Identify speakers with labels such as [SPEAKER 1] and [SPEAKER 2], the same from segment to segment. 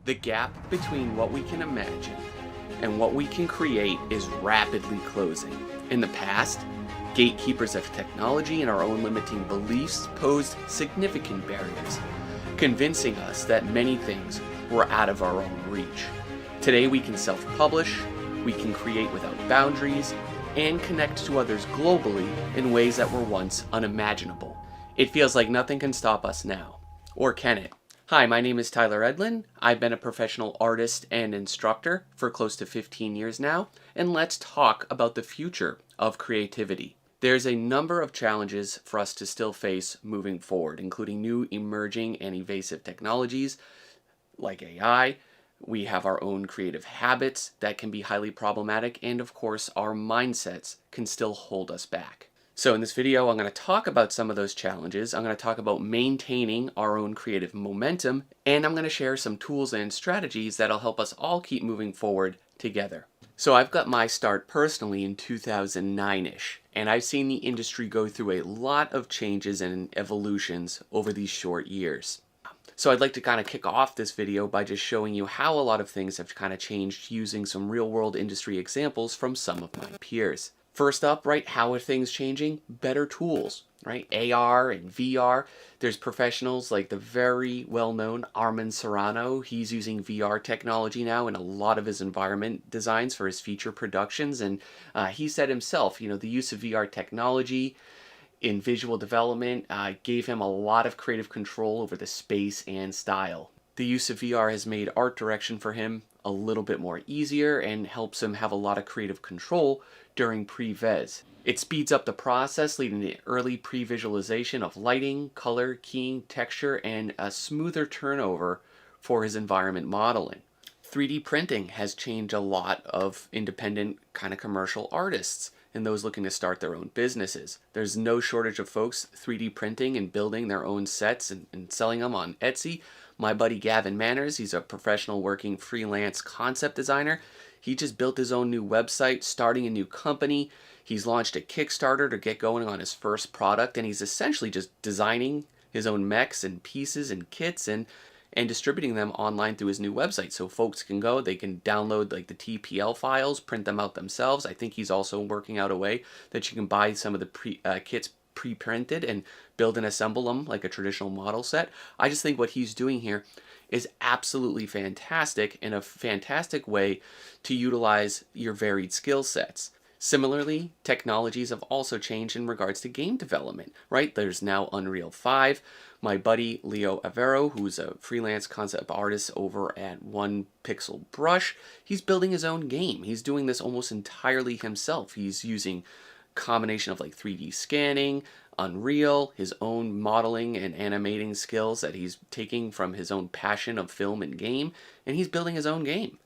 [SPEAKER 1] The gap between what we can imagine and what we can create is rapidly closing. In the past, gatekeepers of technology and our own limiting beliefs posed significant barriers, convincing us that many things were out of our own reach. Today we can self-publish, we can create without boundaries, and connect to others globally in ways that were once unimaginable. It feels like nothing can stop us now. Or can it? Hi, my name is Tyler Edlin. I've been a professional artist and instructor for close to 15 years now, and let's talk about the future of creativity. There's a number of challenges for us to still face moving forward, including new emerging and evasive technologies like AI. We have our own creative habits that can be highly problematic, and of course our mindsets can still hold us back. So in this video, I'm going to talk about some of those challenges. I'm going to talk about maintaining our own creative momentum, and I'm going to share some tools and strategies that'll help us all keep moving forward together. So I've got my start personally in 2009-ish, and I've seen the industry go through a lot of changes and evolutions over these short years. So I'd like to kind of kick off this video by just showing you how a lot of things have kind of changed using some real-world industry examples from some of my peers. First up, right, how are things changing? Better tools, right? AR and VR. There's professionals like the very well-known Armin Serrano. He's using VR technology now in a lot of his environment designs for his feature productions. And he said himself, you know, the use of VR technology in visual development gave him a lot of creative control over the space and style. The use of VR has made art direction for him a little bit more easier and helps him have a lot of creative control during pre-ves. It speeds up the process, leading to early pre-visualization of lighting, color, keying, texture, and a smoother turnover for his environment modeling. 3D printing has changed a lot of independent kind of commercial artists and those looking to start their own businesses. There's no shortage of folks 3D printing and building their own sets and selling them on Etsy. My buddy Gavin Manners, he's a professional working freelance concept designer. He just built his own new website, starting a new company. He's launched a Kickstarter to get going on his first product, and he's essentially just designing his own mechs and pieces and kits and distributing them online through his new website. So folks can go, they can download like the TPL files, print them out themselves. I think he's also working out a way that you can buy some of the kits pre-printed and build and assemble them like a traditional model set. I just think what he's doing here is absolutely fantastic and a fantastic way to utilize your varied skill sets. Similarly, technologies have also changed in regards to game development, right? There's now Unreal 5. My buddy Leo Avero, who's a freelance concept artist over at One Pixel Brush, he's building his own game. He's doing this almost entirely himself. He's using a combination of like 3D scanning, Unreal, his own modeling and animating skills that he's taking from his own passion of film and game, and he's building his own game.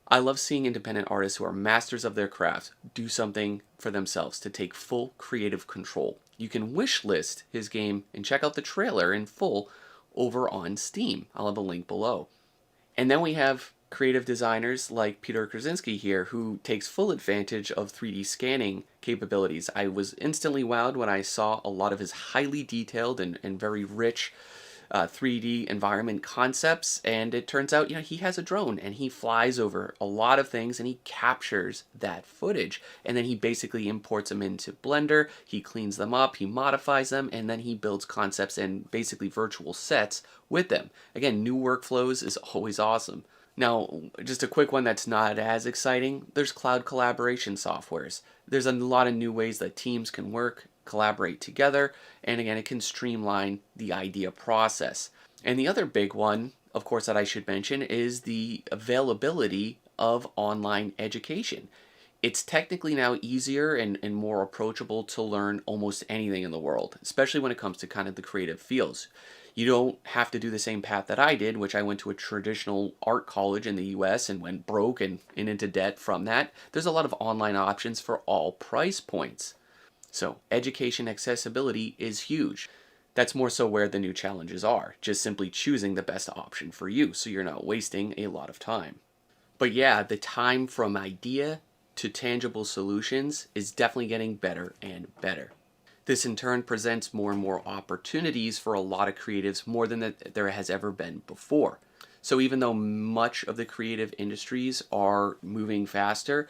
[SPEAKER 1] I love seeing independent artists who are masters of their craft do something for themselves to take full creative control. You can wish list his game and check out the trailer in full over on Steam. I'll have a link below. And then we have creative designers like Peter Krasinski here, who takes full advantage of 3D scanning capabilities. I was instantly wowed when I saw a lot of his highly detailed and very rich 3D environment concepts, and it turns out, you know, he has a drone and he flies over a lot of things and he captures that footage, and then he basically imports them into Blender, he cleans them up, he modifies them, and then he builds concepts and basically virtual sets with them. Again, new workflows is always awesome. Now, just a quick one that's not as exciting, there's cloud collaboration softwares. There's a lot of new ways that teams can work, collaborate together, and again, it can streamline the idea process. And the other big one, of course, that I should mention is the availability of online education. It's technically now easier and more approachable to learn almost anything in the world, especially when it comes to kind of the creative fields. You don't have to do the same path that I did, which I went to a traditional art college in the US and went broke and into debt from that. There's a lot of online options for all price points. So education accessibility is huge. That's more so where the new challenges are, just simply choosing the best option for you so you're not wasting a lot of time. But yeah, the time from idea to tangible solutions is definitely getting better and better. This in turn presents more and more opportunities for a lot of creatives, more than there has ever been before. So even though much of the creative industries are moving faster,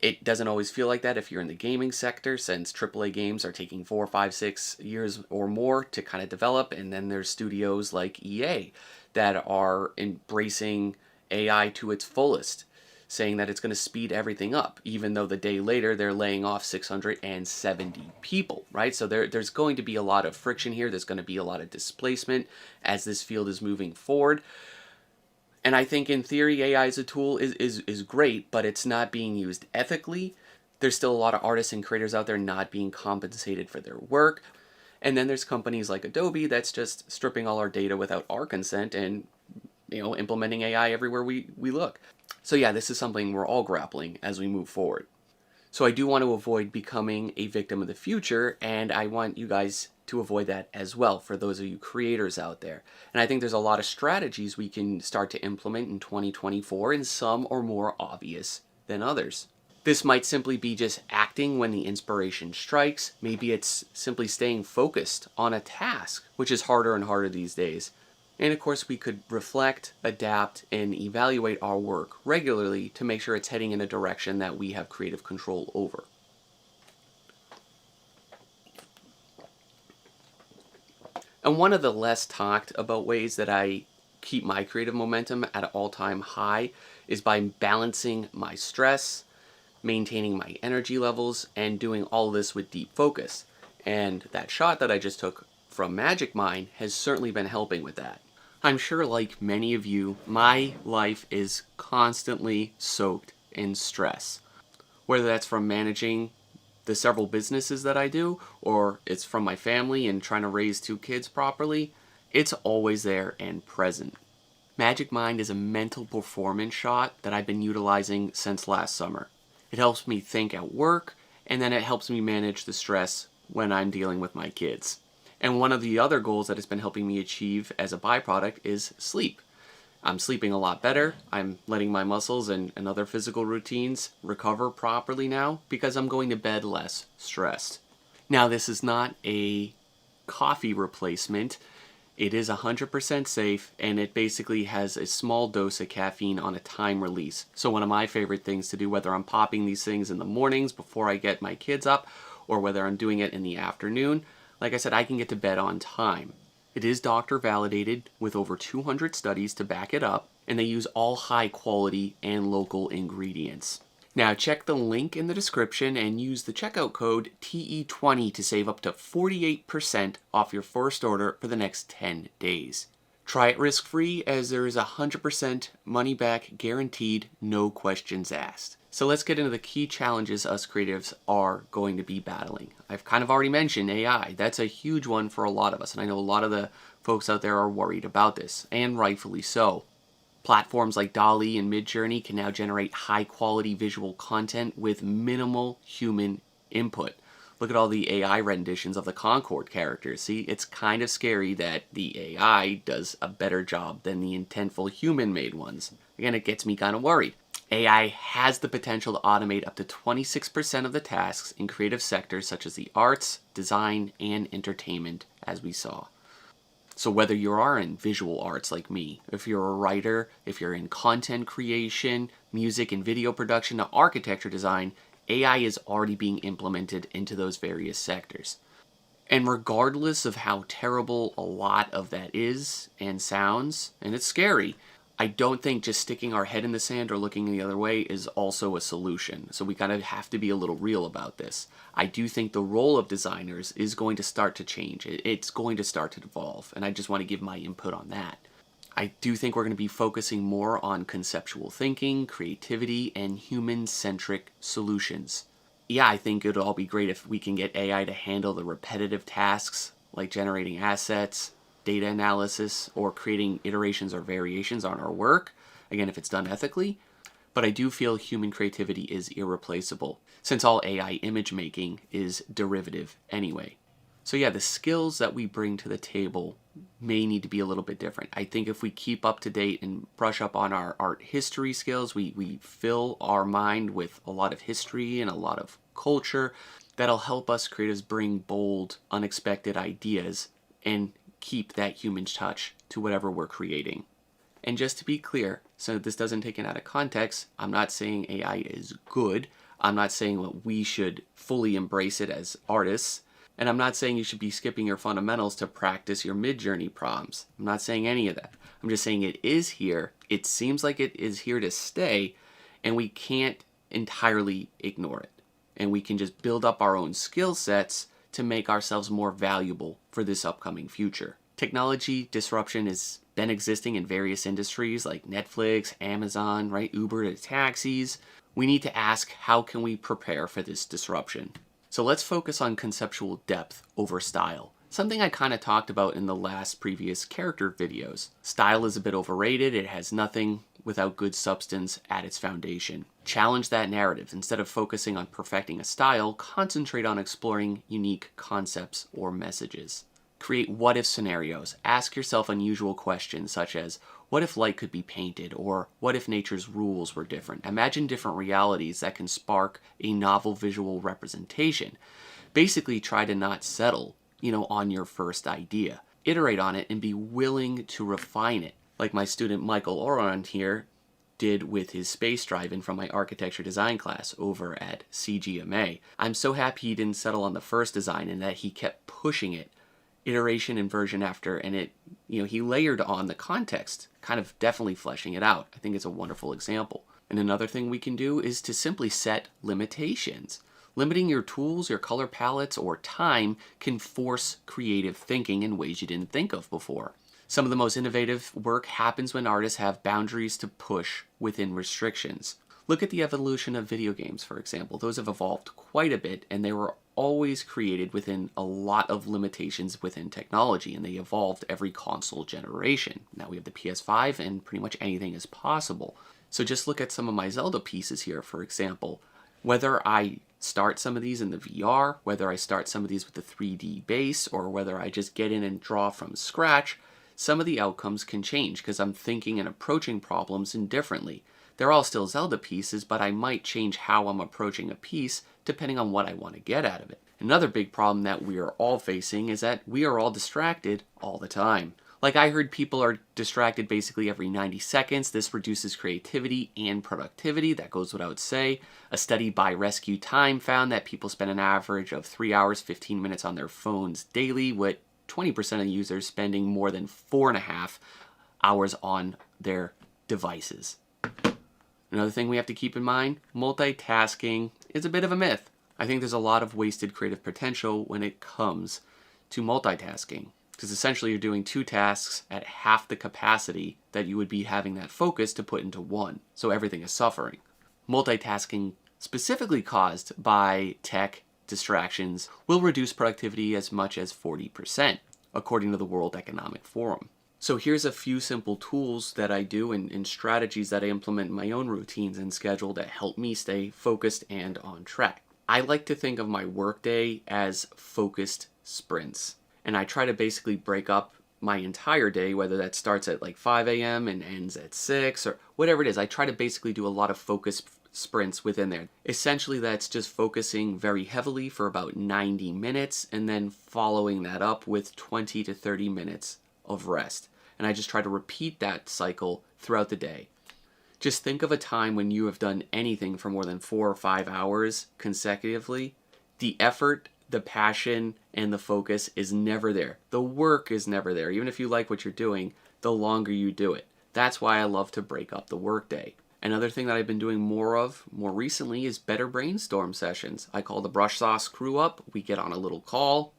[SPEAKER 1] it doesn't always feel like that if you're in the gaming sector, since AAA games are taking 4, 5, 6 years or more to kind of develop. And then there's studios like EA that are embracing AI to its fullest, saying that it's going to speed everything up, even though the day later they're laying off 670 people, right? So there's going to be a lot of friction here. There's going to be a lot of displacement as this field is moving forward. And I think in theory, AI as a tool is great, but it's not being used ethically. There's still a lot of artists and creators out there not being compensated for their work. And then there's companies like Adobe that's just stripping all our data without our consent and, implementing AI everywhere we look. So yeah, this is something we're all grappling as we move forward. So I do want to avoid becoming a victim of the future, and I want you guys to avoid that as well for those of you creators out there. And I think there's a lot of strategies we can start to implement in 2024, and some are more obvious than others. This might simply be just acting when the inspiration strikes. Maybe it's simply staying focused on a task, which is harder and harder these days. And of course, we could reflect, adapt, and evaluate our work regularly to make sure it's heading in a direction that we have creative control over. And one of the less talked about ways that I keep my creative momentum at an all-time high is by balancing my stress, maintaining my energy levels, and doing all this with deep focus. And that shot that I just took from Magic Mind has certainly been helping with that. I'm sure, like many of you, my life is constantly soaked in stress. Whether that's from managing the several businesses that I do, or it's from my family and trying to raise 2 kids properly, it's always there and present. Magic Mind is a mental performance shot that I've been utilizing since last summer. It helps me think at work, and then it helps me manage the stress when I'm dealing with my kids. And one of the other goals that it's been helping me achieve as a byproduct is sleep. I'm sleeping a lot better. I'm letting my muscles and other physical routines recover properly now because I'm going to bed less stressed. Now, this is not a coffee replacement. It is 100% safe, and it basically has a small dose of caffeine on a time release. So one of my favorite things to do, whether I'm popping these things in the mornings before I get my kids up, or whether I'm doing it in the afternoon, like I said, I can get to bed on time. It is doctor validated with over 200 studies to back it up, and they use all high quality and local ingredients. Now check the link in the description and use the checkout code TE20 to save up to 48% off your first order for the next 10 days. Try it risk-free, as there is 100% money back guaranteed, no questions asked. So let's get into the key challenges us creatives are going to be battling. I've kind of already mentioned AI. That's a huge one for a lot of us, and I know a lot of the folks out there are worried about this, and rightfully so. Platforms like DALL-E and Midjourney can now generate high-quality visual content with minimal human input. Look at all the AI renditions of the Concord characters. See, it's kind of scary that the AI does a better job than the intentful human-made ones. Again, it gets me kind of worried. AI has the potential to automate up to 26% of the tasks in creative sectors such as the arts, design, and entertainment, as we saw. So whether you are in visual arts like me, if you're a writer, if you're in content creation, music and video production, to architecture design, AI is already being implemented into those various sectors. And regardless of how terrible a lot of that is and sounds, and it's scary, I don't think just sticking our head in the sand or looking the other way is also a solution. So we kind of have to be a little real about this. I do think the role of designers is going to start to change. It's going to start to evolve, and I just want to give my input on that. I do think we're going to be focusing more on conceptual thinking, creativity, and human-centric solutions. Yeah, I think it'll all be great if we can get AI to handle the repetitive tasks like generating assets, data analysis, or creating iterations or variations on our work, again, if it's done ethically. But I do feel human creativity is irreplaceable, since all AI image making is derivative anyway. So yeah, the skills that we bring to the table may need to be a little bit different. I think if we keep up to date and brush up on our art history skills, we fill our mind with a lot of history and a lot of culture, that'll help us creatives bring bold, unexpected ideas and keep that human touch to whatever we're creating. And just to be clear, so this doesn't take it out of context, I'm not saying AI is good. I'm not saying that we should fully embrace it as artists. And I'm not saying you should be skipping your fundamentals to practice your Midjourney prompts. I'm not saying any of that. I'm just saying it is here. It seems like it is here to stay, and we can't entirely ignore it. And we can just build up our own skill sets to make ourselves more valuable for this upcoming future. Technology disruption has been existing in various industries like Netflix, Amazon, right? Uber to taxis. We need to ask, how can we prepare for this disruption? So let's focus on conceptual depth over style. Something I kind of talked about in the last previous character videos. Style is a bit overrated. It has nothing without good substance at its foundation. Challenge that narrative. Instead of focusing on perfecting a style, concentrate on exploring unique concepts or messages. Create what-if scenarios. Ask yourself unusual questions such as, what if light could be painted? Or what if nature's rules were different? Imagine different realities that can spark a novel visual representation. Basically, try to not settle, on your first idea. Iterate on it and be willing to refine it. Like my student Michael Oron here did with his space drive-in from my architecture design class over at CGMA. I'm so happy he didn't settle on the first design and that he kept pushing it, iteration and version after, and it, he layered on the context, kind of definitely fleshing it out. I think it's a wonderful example. And another thing we can do is to simply set limitations. Limiting your tools, your color palettes, or time can force creative thinking in ways you didn't think of before. Some of the most innovative work happens when artists have boundaries to push within restrictions. Look at the evolution of video games, for example. Those have evolved quite a bit, and they were always created within a lot of limitations within technology, and they evolved every console generation. Now we have the PS5, and pretty much anything is possible. So just look at some of my Zelda pieces here, for example. Whether I start some of these in the VR, whether I start some of these with the 3D base, or whether I just get in and draw from scratch, some of the outcomes can change because I'm thinking and approaching problems indifferently. They're all still Zelda pieces, but I might change how I'm approaching a piece depending on what I want to get out of it. Another big problem that we are all facing is that we are all distracted all the time. Like I heard people are distracted basically every 90 seconds. This reduces creativity and productivity. That goes without say. A study by Rescue Time found that people spend an average of 3 hours, 15 minutes on their phones daily, with 20% of users spending more than 4.5 hours on their devices. Another thing we have to keep in mind, multitasking is a bit of a myth. I think there's a lot of wasted creative potential when it comes to multitasking. Because essentially you're doing 2 tasks at half the capacity that you would be having that focus to put into one. So everything is suffering. Multitasking specifically caused by tech distractions will reduce productivity as much as 40%, according to the World Economic Forum. So here's a few simple tools that I do and strategies that I implement in my own routines and schedule that help me stay focused and on track. I like to think of my workday as focused sprints. And I try to basically break up my entire day, whether that starts at like 5 a.m. and ends at 6 or whatever it is. I try to basically do a lot of focus sprints within there. Essentially, that's just focusing very heavily for about 90 minutes and then following that up with 20 to 30 minutes of rest. And I just try to repeat that cycle throughout the day. Just think of a time when you have done anything for more than 4 or 5 hours consecutively. The effort, the passion, and the focus is never there. The work is never there. Even if you like what you're doing, the longer you do it. That's why I love to break up the workday. Another thing that I've been doing more recently is better brainstorm sessions. I call the Brush Sauce crew up. We get on a little call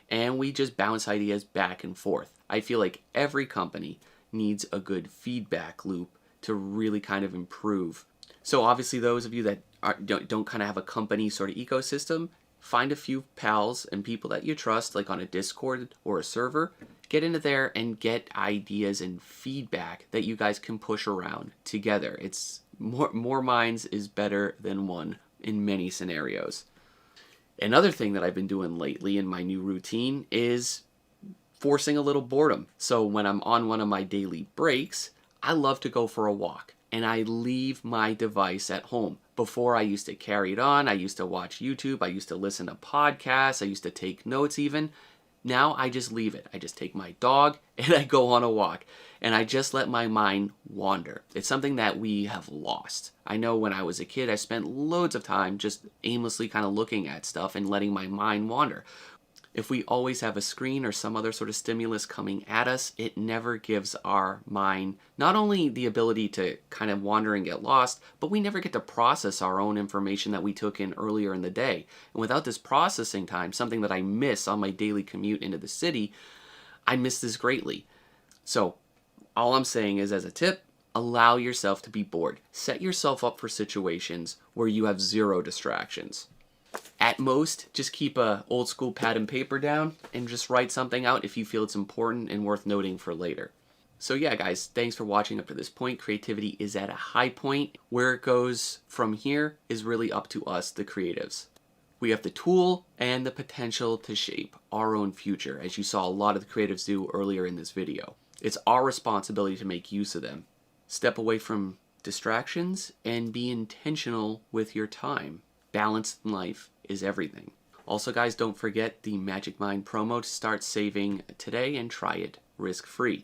[SPEAKER 1] and we just bounce ideas back and forth. I feel like every company needs a good feedback loop to really kind of improve. So obviously those of you that don't kind of have a company sort of ecosystem, find a few pals and people that you trust, like on a Discord or a server, get into there and get ideas and feedback that you guys can push around together. It's more minds is better than one in many scenarios. Another thing that I've been doing lately in my new routine is forcing a little boredom. So when I'm on one of my daily breaks, I love to go for a walk and I leave my device at home. Before I used to carry it on, I used to watch YouTube, I used to listen to podcasts, I used to take notes even. Now I just leave it. I just take my dog and I go on a walk and I just let my mind wander. It's something that we have lost. I know when I was a kid, I spent loads of time just aimlessly kind of looking at stuff and letting my mind wander. If we always have a screen or some other sort of stimulus coming at us, it never gives our mind not only the ability to kind of wander and get lost, but we never get to process our own information that we took in earlier in the day. And without this processing time, something that I miss on my daily commute into the city, I miss this greatly. So all I'm saying is, as a tip, allow yourself to be bored. Set yourself up for situations where you have zero distractions. At most, just keep a old school pad and paper down and just write something out if you feel it's important and worth noting for later. So yeah, guys, thanks for watching up to this point. Creativity is at a high point. Where it goes from here is really up to us, the creatives. We have the tool and the potential to shape our own future, as you saw a lot of the creatives do earlier in this video. It's our responsibility to make use of them. Step away from distractions and be intentional with your time. Balance in life is everything. Also, guys, don't forget the Magic Mind promo to start saving today and try it risk-free.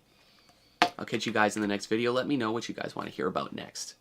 [SPEAKER 1] I'll catch you guys in the next video. Let me know what you guys want to hear about next.